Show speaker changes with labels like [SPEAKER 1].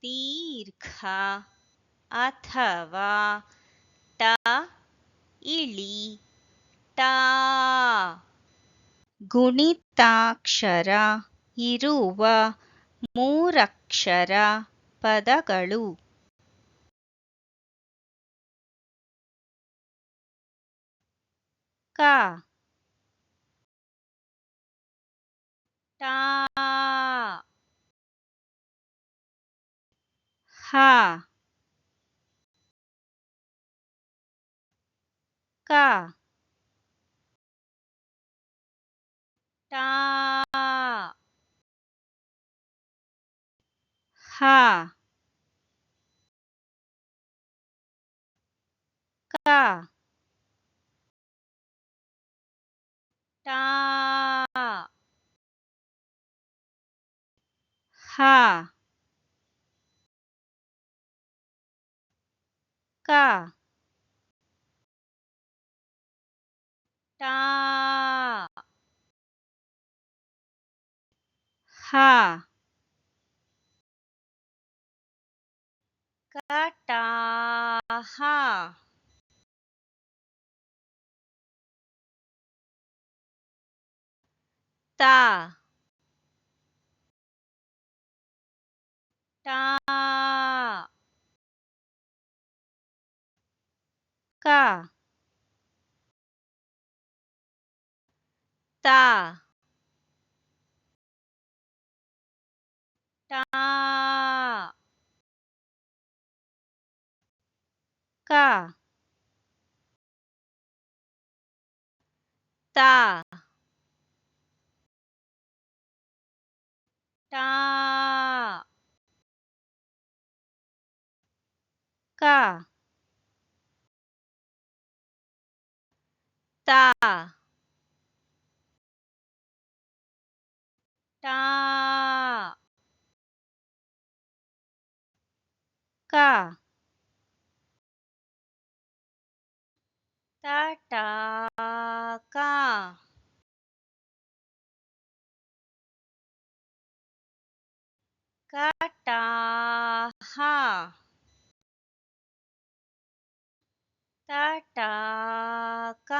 [SPEAKER 1] दीर्घ अथवा ट इळि टा ಗುಣಿತಾಕ್ಷರ ಇರುವ ಮೂರಕ್ಷರ ಪದಗಳು ಕ ಟ ಹ ಕ ಟ ಹ ಕ ಟ ಹ ಕ ಟ ಹ ಕಟಾಹ ತ ಟ ಕ ತ ಟ ಕ ತ ಟ ಕ ತ ಟ ಕ ತಟಾಕ ಕಟಾಹ ತಟಾಕ